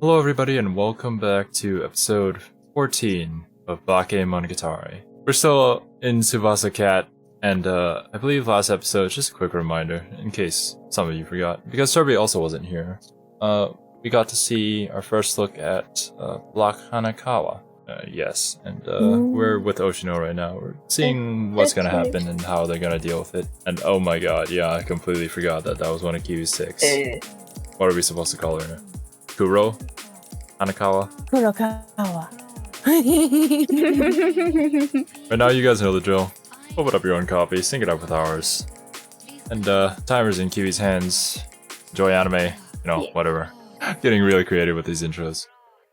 Hello everybody and welcome back to episode 14 of Bakemonogatari. We're still in Tsubasa Cat, and I believe last episode, just a quick reminder, in case some of you forgot, because Serby also wasn't here, we got to see our first look at Block Hanekawa. Yes, and we're with Oshino right now. We're seeing what's gonna happen and how they're gonna deal with it. And oh my god, yeah, I completely forgot that was one of Kiwi's six. What are we supposed to call her now? Kuro? Hanekawa? Kurokawa. Right now, you guys know the drill. Open up your own copy, sync it up with ours. And timer's in Kiwi's hands. Enjoy anime, whatever. Getting really creative with these intros.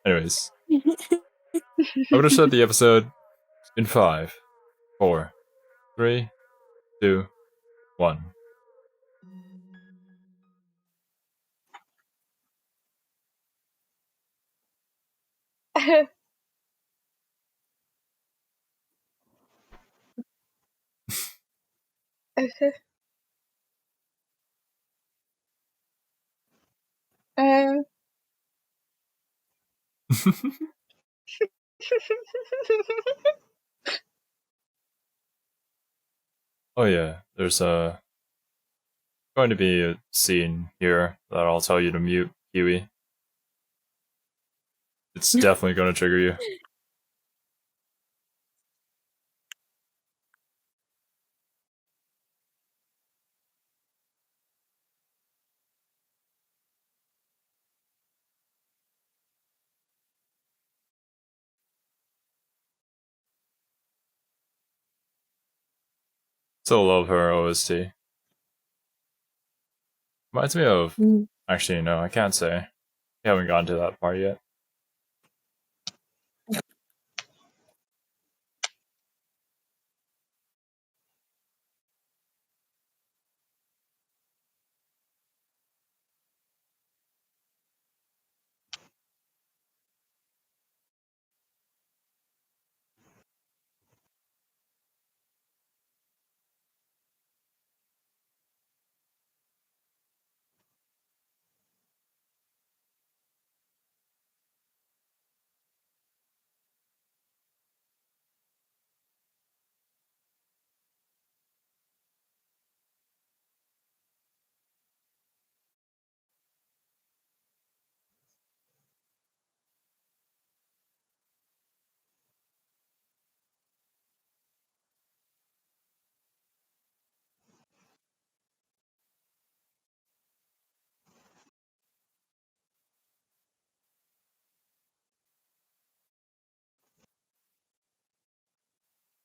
Anyways. I'm gonna start the episode in 5, 4, 3, 2, 1. Oh yeah, there's going to be a scene here that I'll tell you to mute, Kiwi. It's definitely going to trigger you. Still love her OST. Reminds me of... Actually, no, I can't say. We haven't gotten to that part yet.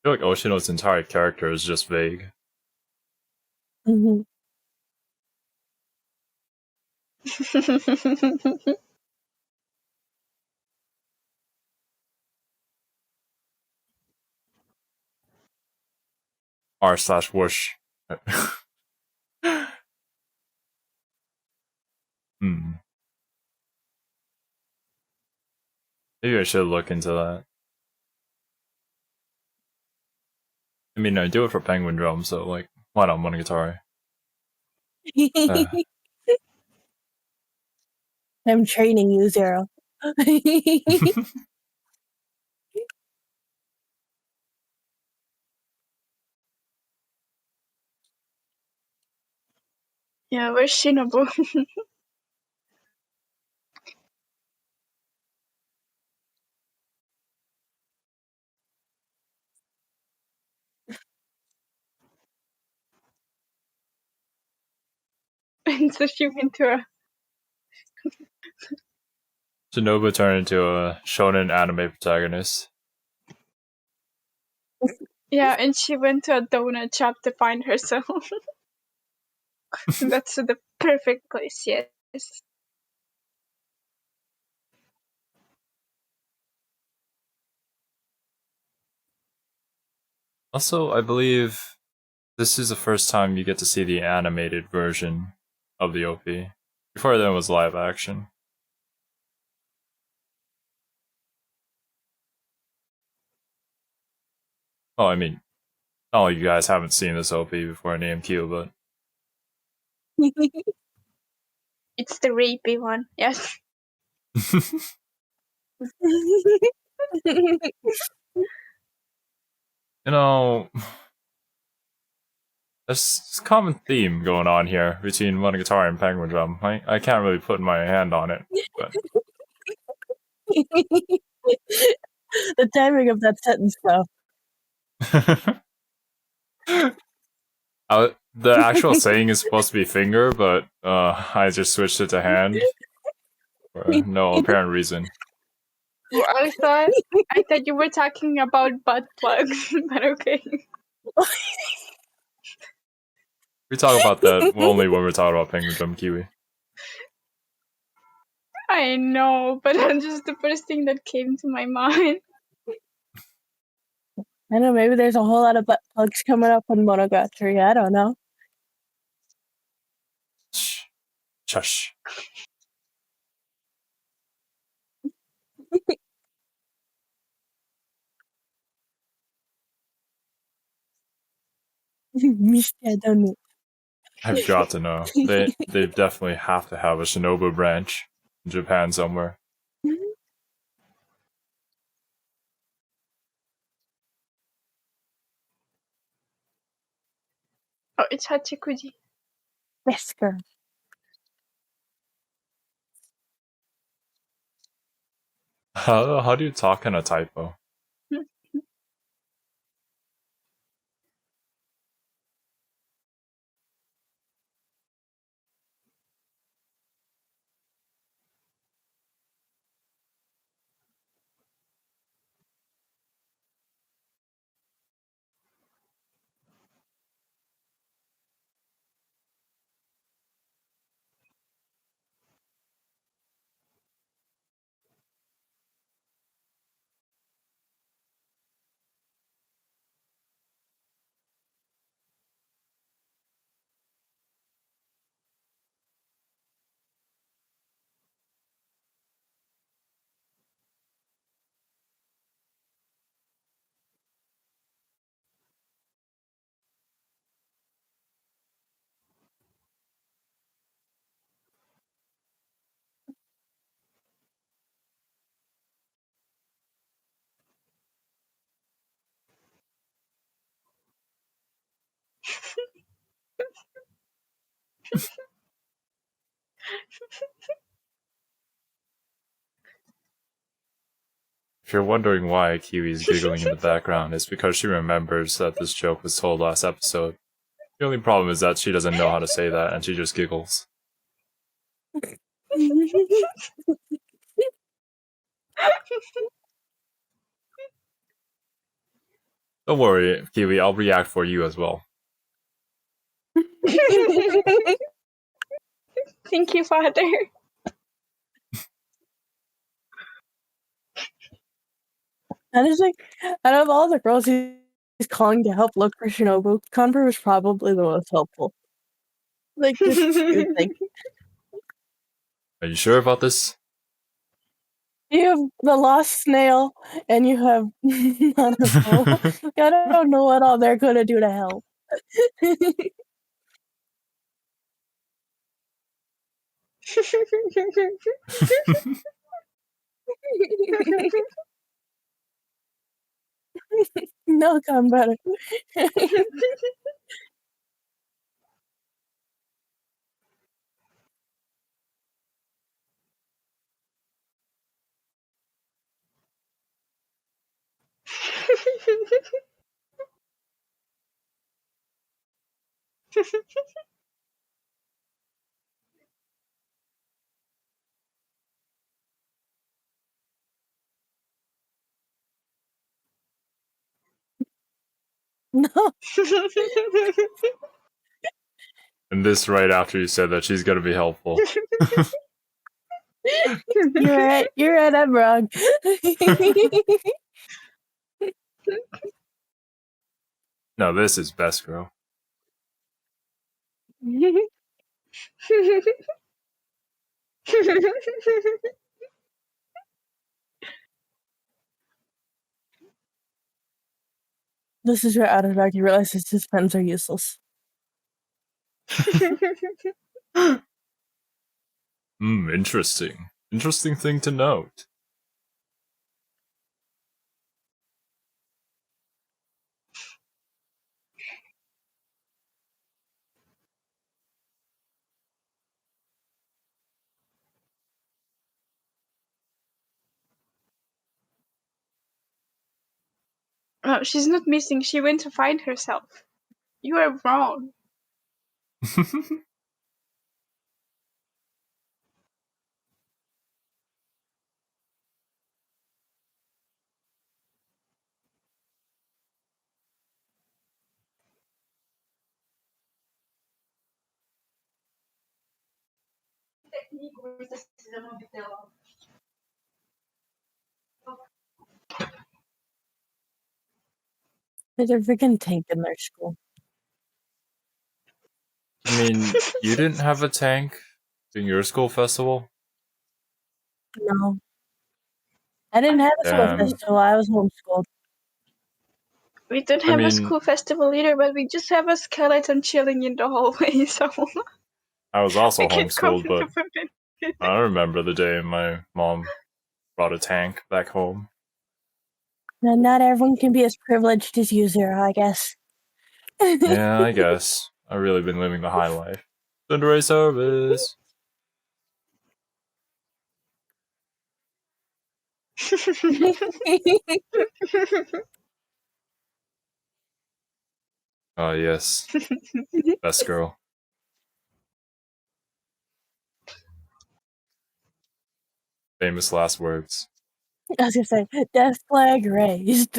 I feel like Oshino's entire character is just vague. R/whoosh. Maybe I should look into that. I mean, I do it for Penguindrum, so, like, why not Monogatari? I'm training you, Zero. Yeah, where's Shinobu? And so she went to a... Shinobu turned into a shonen anime protagonist. Yeah, and she went to a donut shop to find herself. That's the perfect place, yes. Also, I believe this is the first time you get to see the animated version of the OP. Before then, it was live action. Oh, I mean, not like you guys haven't seen this OP before in AMQ, but... It's the rapey one, yes. You know, there's a common theme going on here between Monogatari and Penguindrum. I can't really put my hand on it, but The timing of that sentence, though. the actual saying is supposed to be finger, but I just switched it to hand for no apparent reason. Well, I thought you were talking about butt plugs, but okay. We talk about that only when we're talking about Penguindrum, Kiwi. I know, but that's just the first thing that came to my mind. I know, maybe there's a whole lot of butt plugs coming up on Monogatari. I don't know. Shh. Shush. I don't know. I've got to know. They definitely have to have a Shinobu branch in Japan somewhere. Oh, it's Hachikuji. Yes, girl. How do you talk in a typo? If you're wondering why Kiwi's giggling in the background, it's because she remembers that this joke was told last episode. The only problem is that she doesn't know how to say that, and she just giggles. Don't worry, Kiwi, I'll react for you as well. Thank you, Father. And it's like, out of all the girls he's calling to help look for Shinobu, Conver was probably the most helpful. Like, just you think. Are you sure about this? You have the lost snail, and you have Nanako. I don't know what all they're gonna do to help. No, Conver. No, And this right after you said that she's gonna be helpful. you're right. You're right. I'm wrong. No, this is best girl. This is where Araragi realizes his pens are useless. Interesting. Interesting thing to note. No, she's not missing. She went to find herself. You are wrong. There's a freaking tank in their school. I mean, you didn't have a tank during your school festival? No. I didn't have a school Damn. festival. I was homeschooled. We don't I have a mean- school festival either, but we just have a skeleton chilling in the hallway, so I was also I can't homeschooled, but comment about it. I remember the day my mom brought a tank back home. Now, not everyone can be as privileged as you, Zero, I guess. Yeah, I guess. I've really been living the high life. Sunday service. Oh, yes. Best girl. Famous last words. I was gonna say, death flag raised.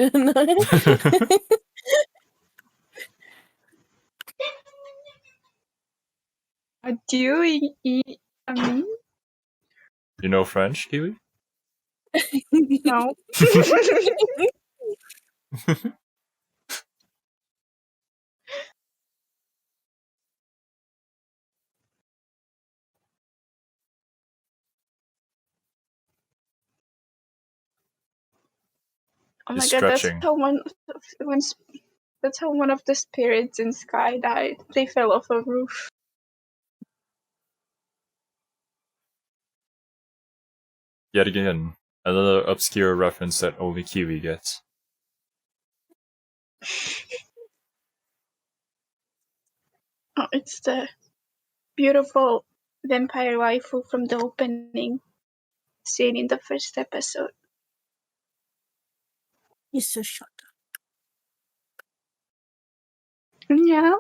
Do you eat mean? You know French, Kiwi? No. Oh He's my god, stretching. that's how one of the spirits in Sky died. They fell off a roof. Yet again, another obscure reference that only Kiwi gets. Oh, it's the beautiful vampire waifu from the opening scene in the first episode. He's so shut Yeah.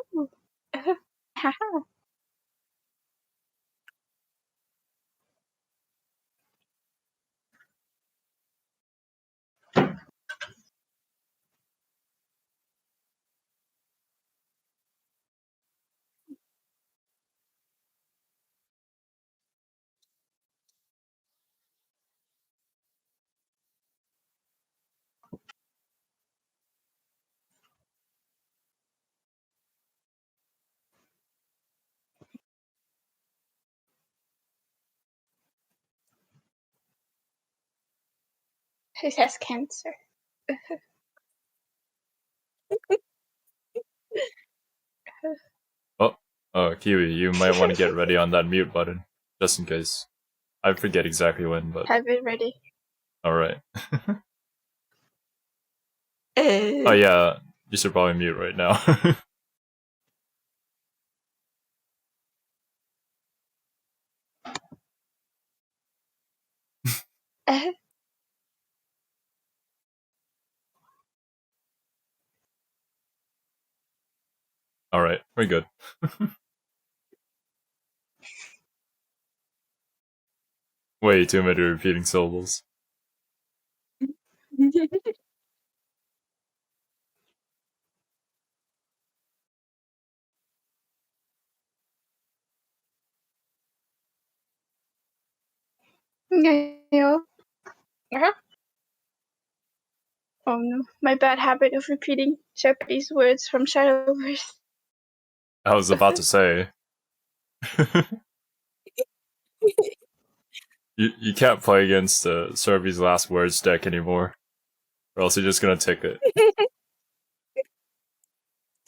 He has cancer. Oh, Kiwi, you might want to get ready on that mute button, just in case. I forget exactly when, but Have it ready. alright. Oh yeah, you should probably mute right now. Alright, we're good. Way too many repeating syllables. Yeah. Oh no, my bad habit of repeating Japanese words from Shadowverse. I was about to say. You can't play against Servy's last words deck anymore, or else you're just gonna tick it.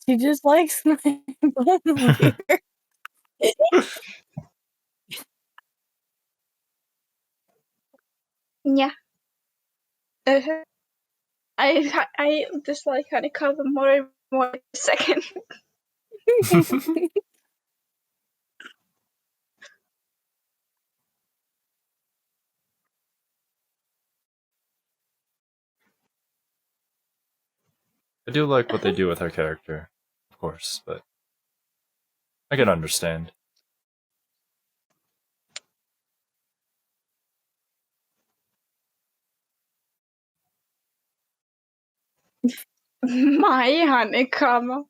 She just likes my bone here. Yeah. Uh-huh. I dislike Hanekawa more and more a second. I do like what they do with her character, of course, but I can understand. My Hanekawa.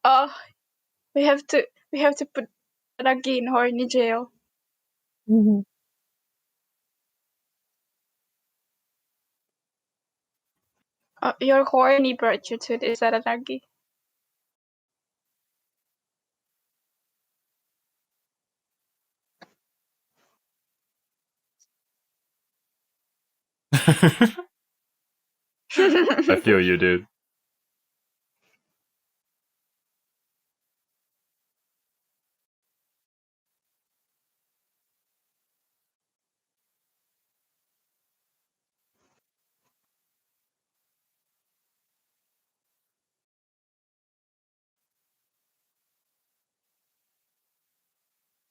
Oh, we have to put Araragi in horny jail. Mhm. Your horny virtue is Araragi. I feel you, dude.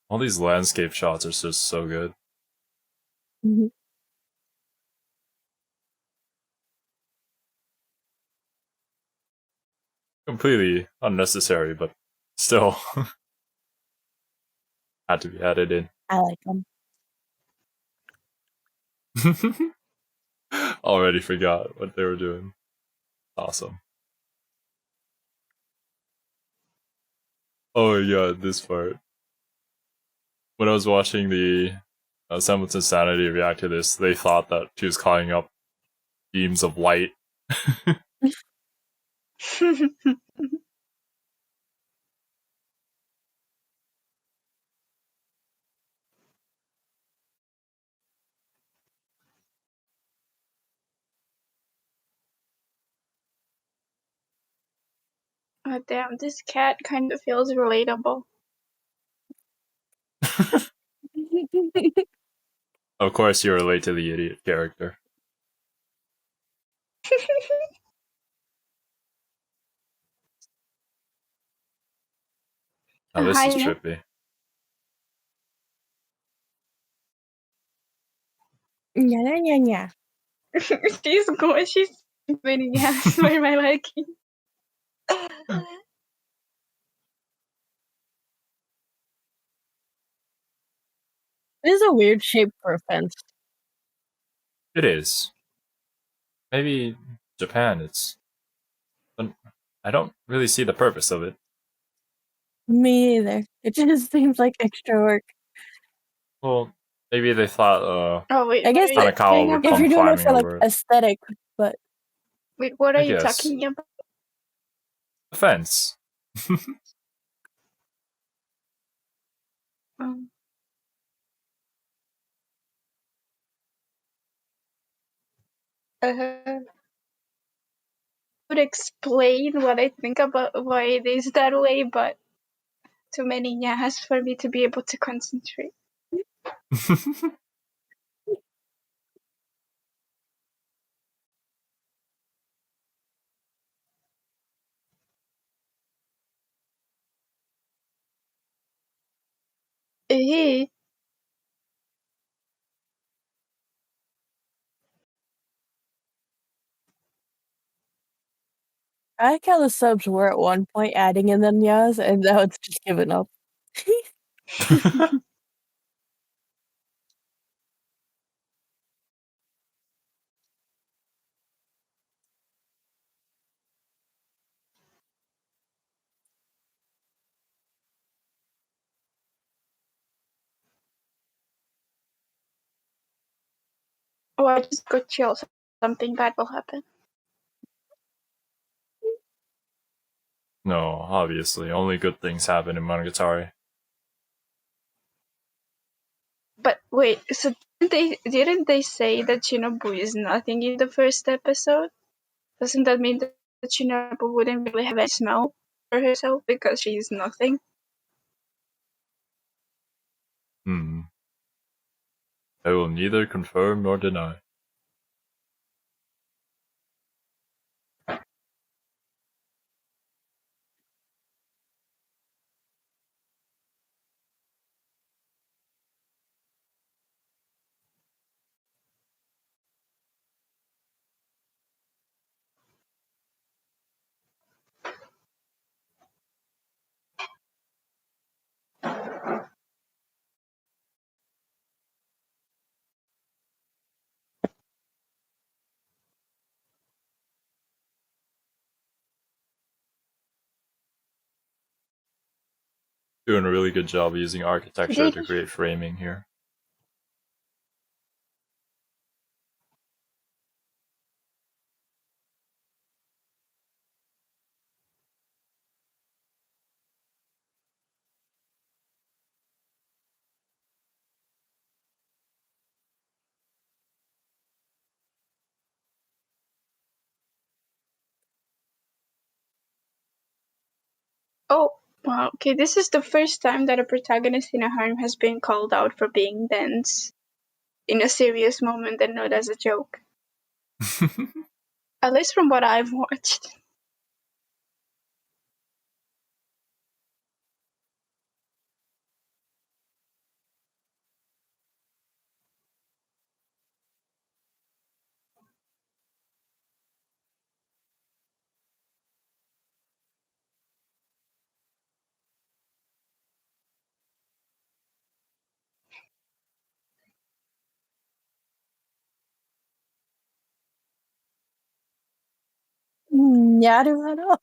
All these landscape shots are just so good. Mhm. Completely unnecessary, but still had to be added in. I like them. Already forgot what they were doing. Awesome. Oh my god, this part. When I was watching the Semblance Insanity react to this, they thought that she was calling up beams of light. Oh damn, this cat kind of feels relatable. Of course, you relate to the idiot character. Now this is Hi. trippy. Yeah, yeah, yeah. She's good. She's winning yes for my liking. It is a weird shape for a fence. It is. Maybe Japan, it's. But I don't really see the purpose of it. Me either. It just seems like extra work. Well, maybe they thought Oh wait, I what guess are you Hanekawa talking would about? if come you're doing it climbing for like over it. aesthetic, but Wait, what are I you guess. talking about? The fence. Um, uh, would explain what I think about why it is that way, but too many nyahas for me to be able to concentrate. Eh, I like how the subs were at one point adding in the nyas, and now it's just given up. oh, I just go chill. Something bad will happen. No, obviously, only good things happen in Monogatari. But wait, so didn't they say that Shinobu is nothing in the first episode? Doesn't that mean that Shinobu wouldn't really have any smell for herself because she's nothing? I will neither confirm nor deny. Doing a really good job using architecture to create framing here. Oh, wow. Okay, this is the first time that a protagonist in a harem has been called out for being dense in a serious moment and not as a joke. At least from what I've watched. Naruto.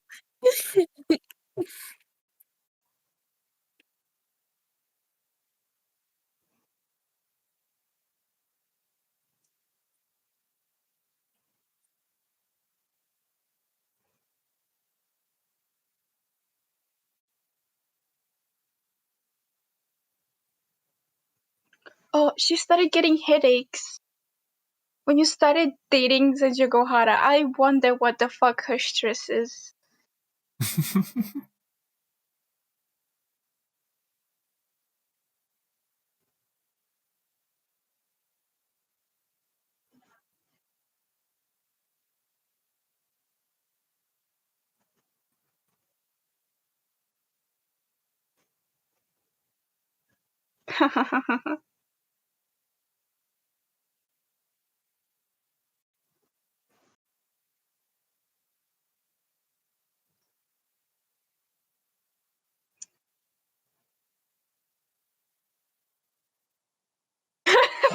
Oh, she started getting headaches. When you started dating Senjogohara, I wonder what the fuck her stress is.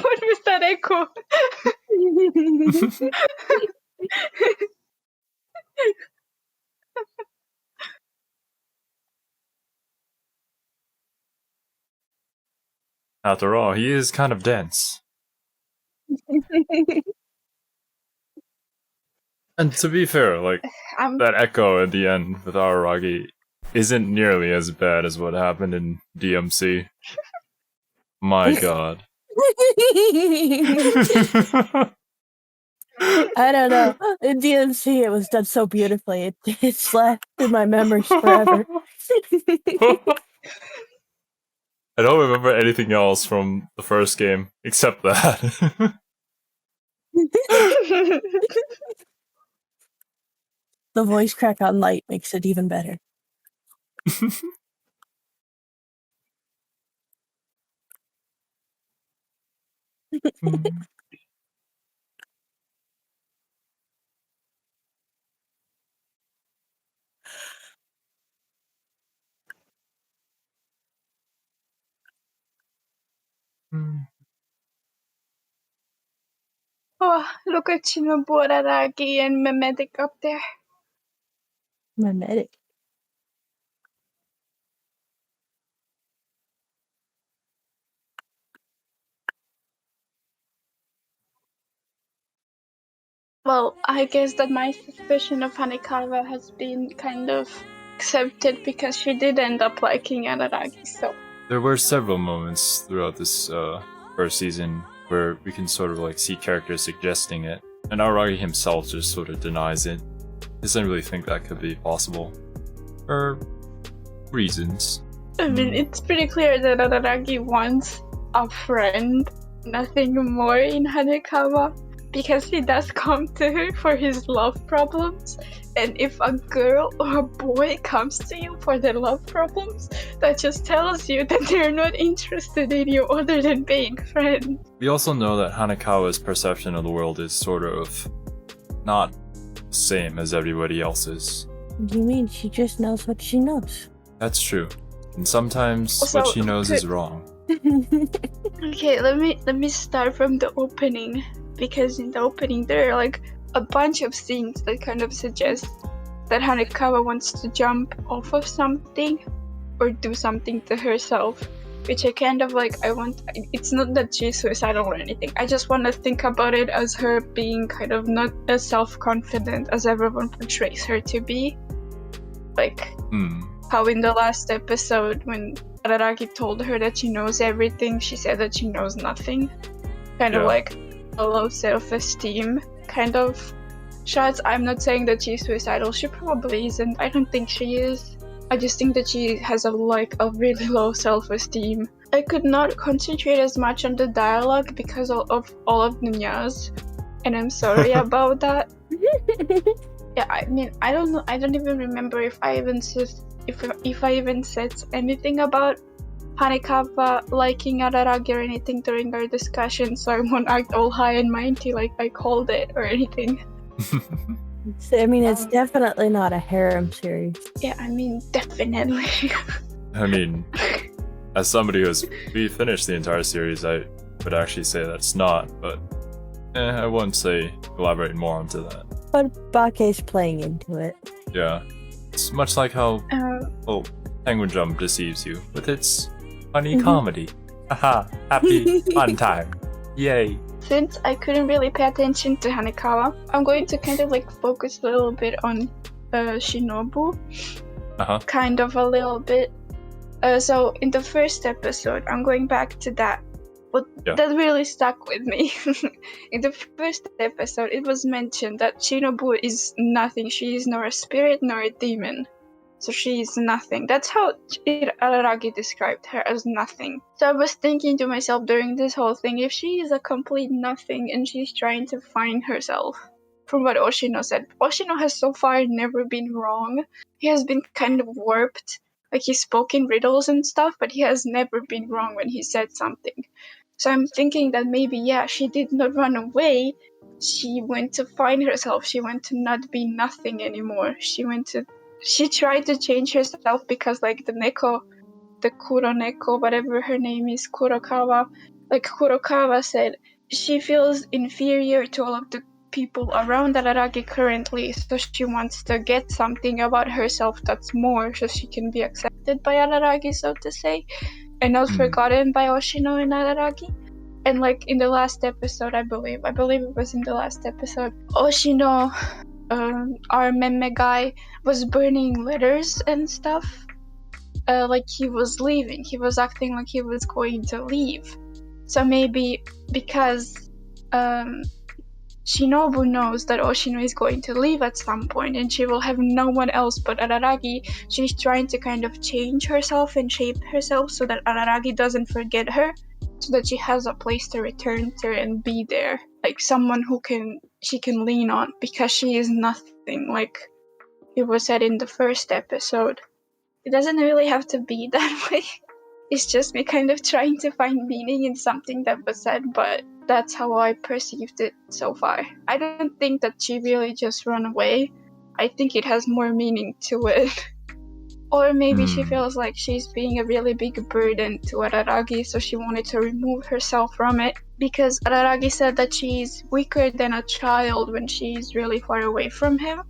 What was that echo? After all, he is kind of dense. And to be fair, like, that echo at the end with Araragi isn't nearly as bad as what happened in DMC. My god. I don't know. In DMC, it was done so beautifully. It's left in my memories forever. I don't remember anything else from the first game except that. The voice crack on Light makes it even better. Oh, look at Shinobu, Araragi, and Memetic up there. My medic. Well, I guess that my suspicion of Hanekawa has been kind of accepted because she did end up liking Araragi, so. There were several moments throughout this first season where we can sort of like see characters suggesting it, and Araragi himself just sort of denies it. He doesn't really think that could be possible. For reasons. I mean, it's pretty clear that Araragi wants a friend, nothing more in Hanekawa, because he does come to her for his love problems. And if a girl or a boy comes to you for their love problems, that just tells you that they're not interested in you other than being friends. We also know that Hanekawa's perception of the world is sort of not the same as everybody else's. You mean she just knows what she knows? That's true. And sometimes Also, what she knows is wrong. Okay, let me start from the opening, because in the opening there are like a bunch of scenes that kind of suggest that Hanekawa wants to jump off of something or do something to herself, which I kind of like. It's not that she's suicidal or anything. I just want to think about it as her being kind of not as self-confident as everyone portrays her to be. Like how in the last episode when Araragi told her that she knows everything, she said that she knows nothing. Kind of like a low self-esteem kind of shots. I'm not saying that she's suicidal. She probably isn't. I don't think she is. I just think that she has a really low self-esteem. I could not concentrate as much on the dialogue because of all of the nyas, and I'm sorry about that. Yeah, I mean, I don't know. I don't even remember if I even said anything about Hanekawa liking Araragi or anything during our discussion, so I won't act all high and mighty like I called it or anything. I mean, it's definitely not a harem series. Yeah, I mean, definitely. I mean, as somebody who's finished the entire series, I would actually say that's not, but I wouldn't say elaborate more onto that. But Bake's playing into it. Yeah. It's much like how Penguindrum deceives you with its funny comedy. Haha, happy, fun time. Yay. Since I couldn't really pay attention to Hanekawa, I'm going to kind of like focus a little bit on Shinobu. Kind of a little bit. So in the first episode, I'm going back to that. But that really stuck with me. In the first episode, it was mentioned that Shinobu is nothing. She is nor a spirit nor a demon. So she is nothing. That's how Araragi described her, as nothing. So I was thinking to myself during this whole thing, if she is a complete nothing and she's trying to find herself, from what Oshino said. Oshino has so far never been wrong. He has been kind of warped. Like, he spoke in riddles and stuff, but he has never been wrong when he said something. So I'm thinking that maybe, she did not run away. She went to find herself. She went to not be nothing anymore. She tried to change herself because, like, the Kuro Neko, whatever her name is, Kurokawa said, she feels inferior to all of the people around Araragi currently, so she wants to get something about herself that's more, so she can be accepted by Araragi, so to say, and not forgotten by Oshino and Araragi. And like in the last episode, I believe it was in the last episode, Oshino, our meme guy, was burning letters and stuff. Like he was leaving. He was acting like he was going to leave. So maybe because Shinobu knows that Oshino is going to leave at some point and she will have no one else but Araragi, she's trying to kind of change herself and shape herself so that Araragi doesn't forget her, so that she has a place to return to and be there, like someone she can lean on, because she is nothing, like it was said in the first episode. It doesn't really have to be that way. It's just me kind of trying to find meaning in something that was said, but that's how I perceived it so far. I don't think that she really just ran away. I think it has more meaning to it. Or maybe she feels like she's being a really big burden to Araragi, so she wanted to remove herself from it. Because Araragi said that she's weaker than a child when she's really far away from him.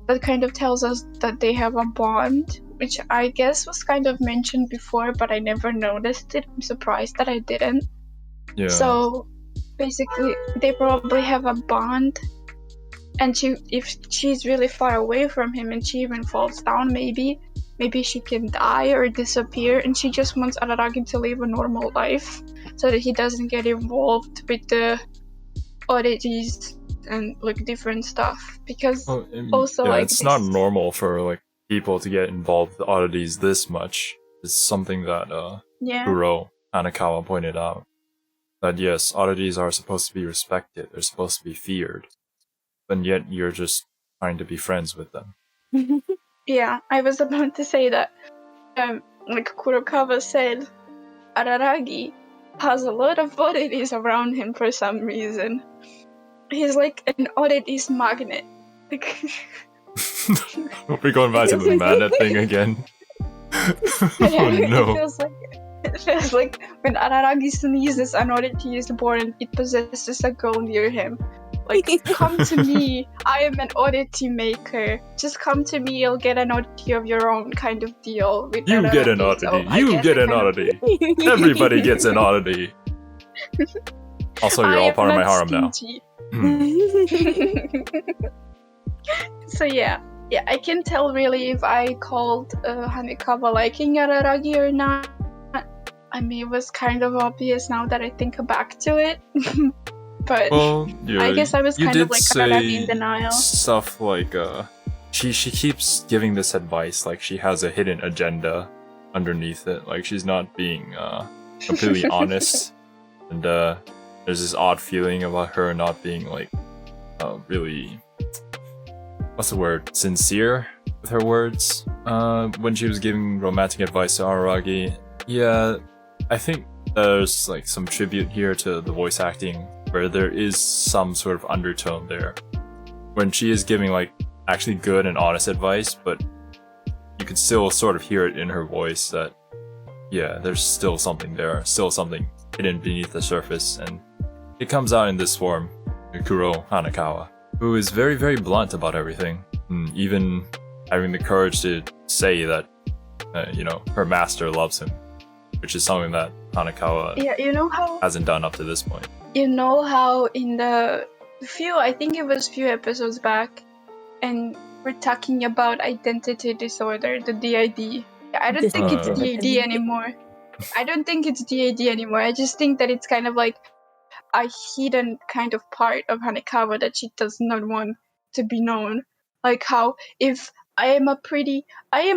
That kind of tells us that they have a bond, which I guess was kind of mentioned before, but I never noticed it. I'm surprised that I didn't. Yeah. So basically, they probably have a bond, and if she's really far away from him and she even falls down, maybe maybe she can die or disappear, and she just wants Araragi to live a normal life so that he doesn't get involved with the oddities and like different stuff. Because also like it's not normal for like people to get involved with oddities this much. It's something that Kuro Hanekawa pointed out. That yes, oddities are supposed to be respected, they're supposed to be feared, and yet you're just trying to be friends with them. Yeah, I was about to say that, like Kurokawa said, Araragi has a lot of oddities around him for some reason. He's like an oddities magnet. Like, we're going back to the magnet thing again. Oh no. It feels like when Araragi sneezes, an oddity is born and it possesses a girl near him. Like, come to me, I am an oddity maker. Just come to me, you'll get an oddity of your own kind of deal. With you get an oddity. You get an oddity. Everybody gets an oddity. Also, you're all part of my harem now. So yeah, I can tell really if I called Hanekawa liking Araragi or not. I mean, it was kind of obvious now that I think back to it. But I guess I was kind of like Araragi in denial. Stuff like she keeps giving this advice like she has a hidden agenda underneath it. Like she's not being completely honest, and there's this odd feeling about her not being like really, what's the word, sincere with her words when she was giving romantic advice to Araragi. Yeah, I think there's like some tribute here to the voice acting where there is some sort of undertone there when she is giving like actually good and honest advice, but you can still sort of hear it in her voice that yeah, there's still something there, still something hidden beneath the surface, and it comes out in this form, Kuro Hanekawa, who is very, very blunt about everything, even having the courage to say that her master loves him, which is something that Hanekawa hasn't done up to this point. You know how in the I think it was few episodes back, and we're talking about identity disorder, the DID. I don't think it's DID anymore. I just think that it's kind of like a hidden kind of part of Hanekawa that she does not want to be known. Like how if I am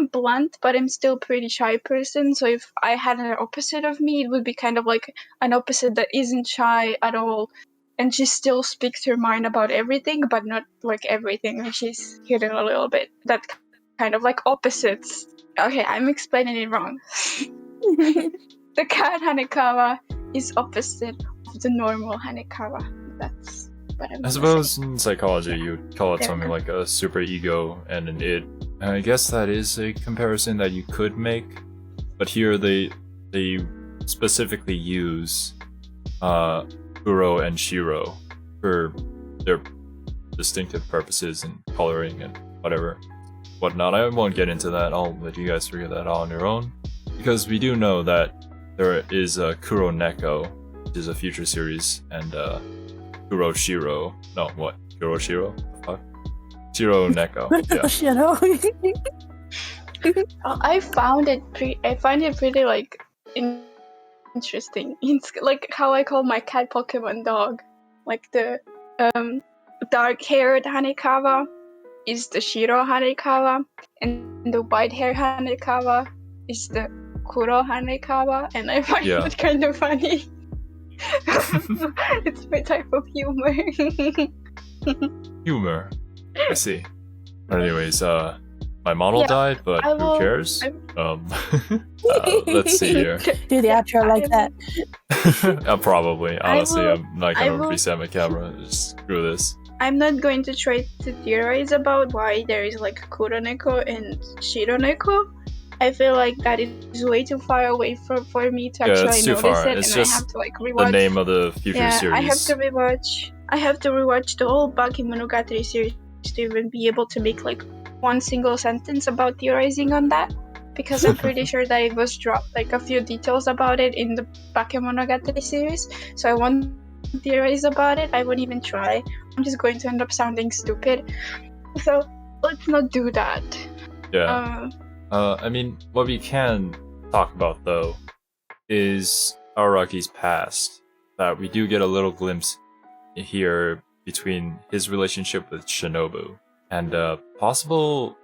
blunt, but I'm still a pretty shy person. So if I had an opposite of me, it would be kind of like an opposite that isn't shy at all. And she still speaks her mind about everything, but not like everything. And she's hidden a little bit. That kind of like opposites. Okay, I'm explaining it wrong. The cat Hanekawa is opposite of the normal Hanekawa. That's what I suppose in psychology you would call it something like a super ego and an id. And I guess that is a comparison that you could make, but here they specifically use Kuro and Shiro for their distinctive purposes and coloring and whatnot. I won't get into that. I'll let you guys figure that out on your own, because we do know that there is a Kuro Neko, which is a future series, and Kuro Shiro. No, what? Kuro Shiro? Fuck. Shiro Neko. Yeah. I find it pretty like interesting. It's like how I call my cat Pokemon dog. Like the dark-haired Hanekawa is the Shiro Hanekawa, and the white-haired Hanekawa is the Kuro Hanekawa, and I find it kind of funny. It's my type of humor. Humor. I see. Anyways, my model died, but who cares? Let's see here. Do the outro like that. Probably. Honestly, I'm not gonna reset my camera. Just screw this. I'm not going to try to theorize about why there is like Kuro Neko and Shiro Neko. I feel like that is way too far away for me to actually notice it, and I have to like rewatch the name of the future series. I have to rewatch the whole Bakemonogatari series to even be able to make like one single sentence about theorizing on that, because I'm pretty sure that it was dropped like a few details about it in the Bakemonogatari series, so I won't theorize about it. I won't even try. I'm just going to end up sounding stupid, so let's not do that. I mean, what we can talk about though is Araragi's past. That we do get a little glimpse here between his relationship with Shinobu and possible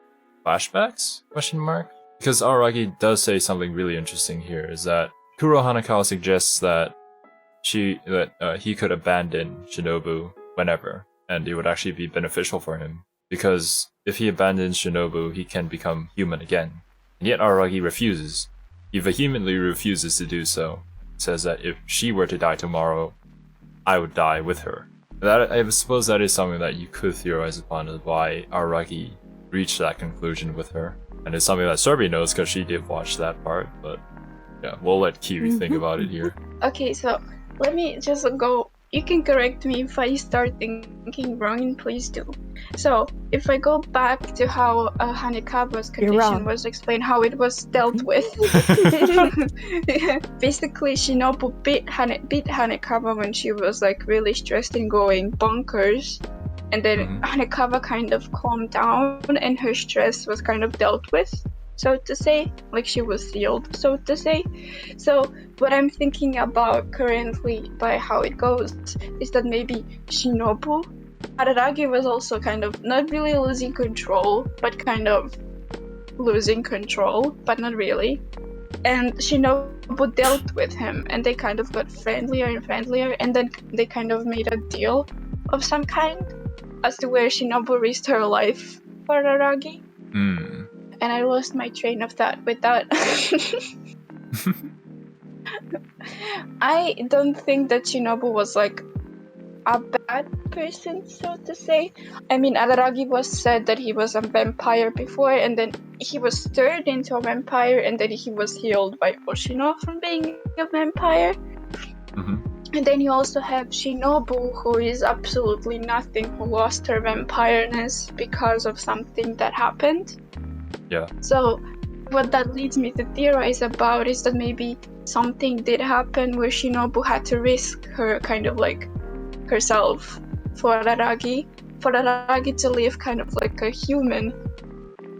flashbacks? Question mark. Because Araragi does say something really interesting here. Is that Kuro Hanekawa suggests that he could abandon Shinobu whenever, and it would actually be beneficial for him. Because if he abandons Shinobu, he can become human again. And yet Araragi refuses. He vehemently refuses to do so. Says that if she were to die tomorrow, I would die with her. That, I suppose that is something that you could theorize upon as why Araragi reached that conclusion with her. And it's something that Serbi knows because she did watch that part, but yeah, we'll let Kiwi think about it here. Okay, so let me just go. You can correct me if I start thinking wrong, and please do. So, if I go back to how Hanekawa's condition was explained, how it was dealt with. Basically, Shinobu beat Hanekawa when she was like really stressed and going bonkers. And then Hanekawa kind of calmed down and her stress was kind of dealt with, so to say. Like she was healed, so to say. So what I'm thinking about currently by how it goes is that maybe Shinobu, Araragi was also kind of not really losing control, but kind of losing control, but not really. And Shinobu dealt with him and they kind of got friendlier and friendlier, and then they kind of made a deal of some kind as to where Shinobu risked her life for Araragi. And I lost my train of thought with that. I don't think that Shinobu was like a bad person, so to say. I mean, Araragi was said that he was a vampire before, and then he was turned into a vampire, and then he was healed by Oshino from being a vampire. And then you also have Shinobu, who is absolutely nothing, who lost her vampireness because of something that happened. Yeah. So what that leads me to theorize about is that maybe something did happen where Shinobu had to risk her kind of like herself for Araragi to live kind of like a human,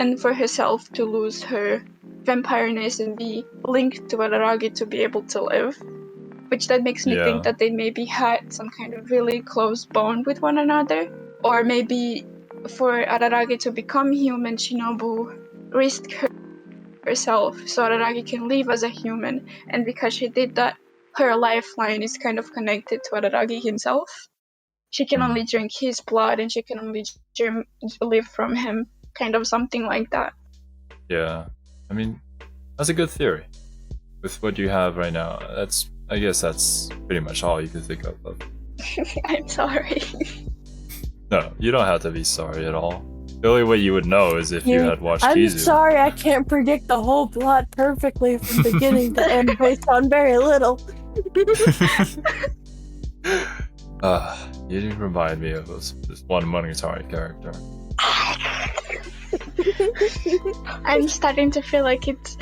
and for herself to lose her vampireness and be linked to Araragi to be able to live. Which that makes me think that they maybe had some kind of really close bond with one another. Or maybe for Araragi to become human, Shinobu risked herself so Araragi can live as a human. And because she did that, her lifeline is kind of connected to Araragi himself. She can only drink his blood and she can only live from him. Kind of something like that. Yeah. I mean, that's a good theory. With what you have right now, I guess that's pretty much all you can think of. I'm sorry. No, you don't have to be sorry at all. The only way you would know is if you had watched I'm Kizu. sorry I can't predict the whole plot perfectly from beginning to end based on very little. You didn't remind me of this one Monogatari character. I'm starting to feel like it's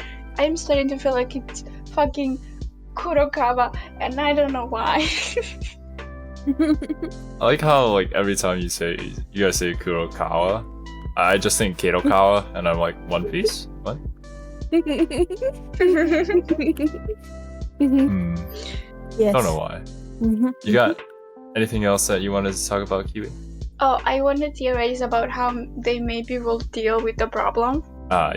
fucking Kurokawa, and I don't know why. I like how like every time you guys say Kurokawa, I just think Keirokawa, and I'm like, One Piece? What? Yes. Don't know why. You got anything else that you wanted to talk about, Kiwi? Oh, I wanted to theorize about how they maybe will deal with the problem.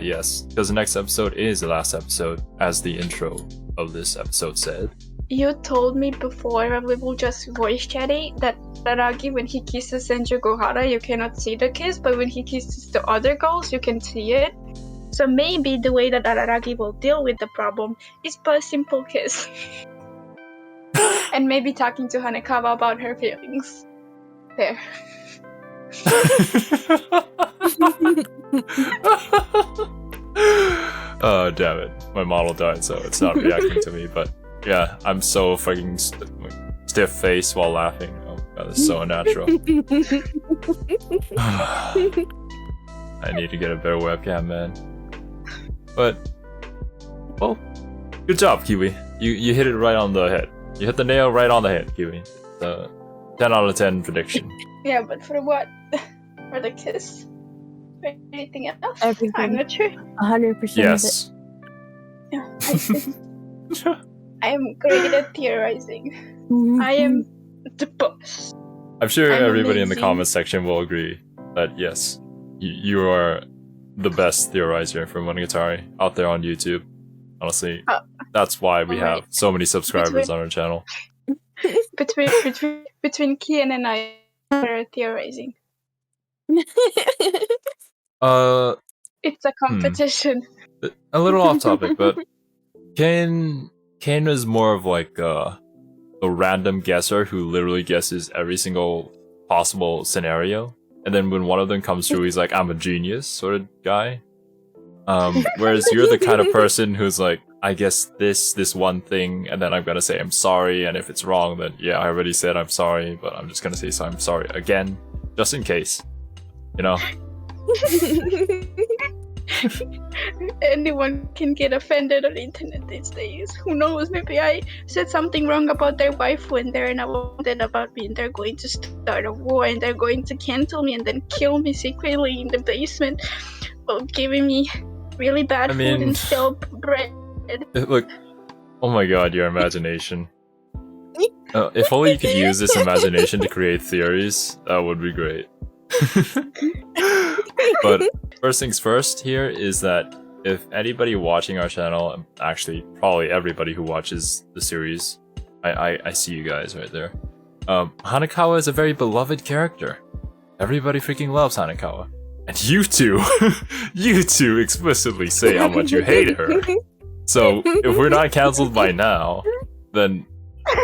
Yes, because the next episode is the last episode, as the intro of this episode said. You told me before, we will just voice chatting, that Araragi, when he kisses Senju Gohara, you cannot see the kiss, but when he kisses the other girls, you can see it. So maybe the way that Araragi will deal with the problem is by a simple kiss. And maybe talking to Hanekawa about her feelings. There. Oh, damn it. My model died, so it's not reacting to me, but yeah, I'm so fucking stiff-faced while laughing. Oh god, that's so unnatural. I need to get a better webcam, man. But, well, good job, Kiwi. You hit it right on the head. You hit the nail right on the head, Kiwi. 10 out of 10 prediction. Yeah, but for what? For the kiss? or anything else? Everything. I'm not sure. 100%. Yes. Yeah, I am great at theorizing. Mhm. I am the boss. I'm sure I'm everybody in the amazing. comments section will agree that yes, you are the best theorizer for Monogatari out there on YouTube. Honestly, that's why we alright. have so many subscribers on our channel. Between Kian and I are theorizing. It's a competition. A little off topic, but Kane is more of like a random guesser who literally guesses every single possible scenario, and then when one of them comes through, he's like, "I'm a genius," sort of guy. Whereas you're the kind of person who's like, I guess this one thing, and then I'm gonna say I'm sorry, and if it's wrong, then yeah, I already said I'm sorry, but I'm just gonna say I'm sorry again, just in case. You know? Anyone can get offended on the internet these days. Who knows? Maybe I said something wrong about their wife when they're not wanted about me, and they're going to start a war, and they're going to cancel me, and then kill me secretly in the basement while giving me really bad food and stale bread. Look, oh my god, your imagination. If only you could use this imagination to create theories, that would be great. But first things first here is that if anybody watching our channel, actually probably everybody who watches the series, I see you guys right there. Hanekawa is a very beloved character. Everybody freaking loves Hanekawa. And you two explicitly say how much you hate her. So if we're not cancelled by now, then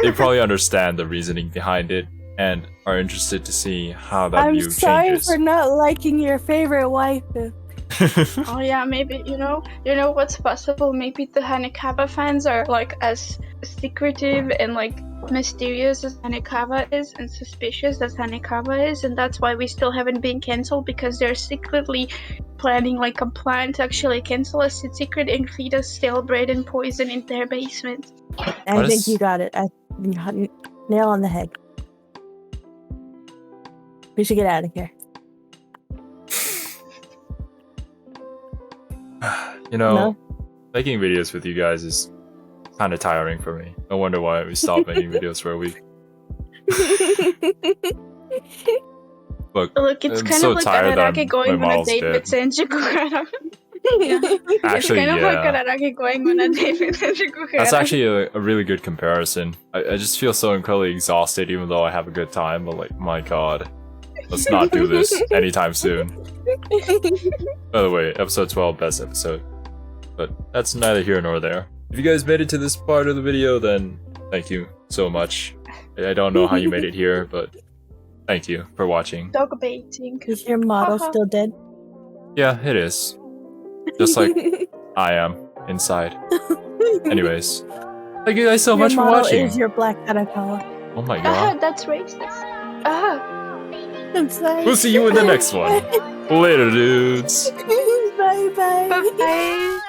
they probably understand the reasoning behind it and are interested to see how that view changes. I'm sorry for not liking your favorite wife. Oh yeah, maybe you know what's possible. Maybe the Hanekawa fans are like as secretive and like mysterious as Hanekawa is, and suspicious as Hanekawa is, and that's why we still haven't been cancelled, because they're secretly planning like a plan to actually cancel us in secret and feed us stale bread and poison in their basement. I think you got it. Nail on the head. We should get out of here. You know, No? making videos with you guys is kind of tiring for me. No wonder why we stopped making videos for a week. Look, it's I'm kind so of like tired that Araragi going my on a models date dead. with Senjuku. Yeah. Actually, it's kind of yeah. like Araragi going on a date with Senjuku. That's actually a really good comparison. I just feel so incredibly exhausted even though I have a good time, but like, my god. Let's not do this anytime soon. By the way, episode 12, best episode. But that's neither here nor there. If you guys made it to this part of the video, then thank you so much. I don't know how you made it here, but thank you for watching. Dog baiting. Is your model still dead? Yeah, it is. Just like I am inside. Anyways, thank you guys so much for watching. Your model is your black Hanekawa. Oh my god. That's racist. I'm sorry. We'll see you in the next one. Later, dudes. Bye bye. Bye.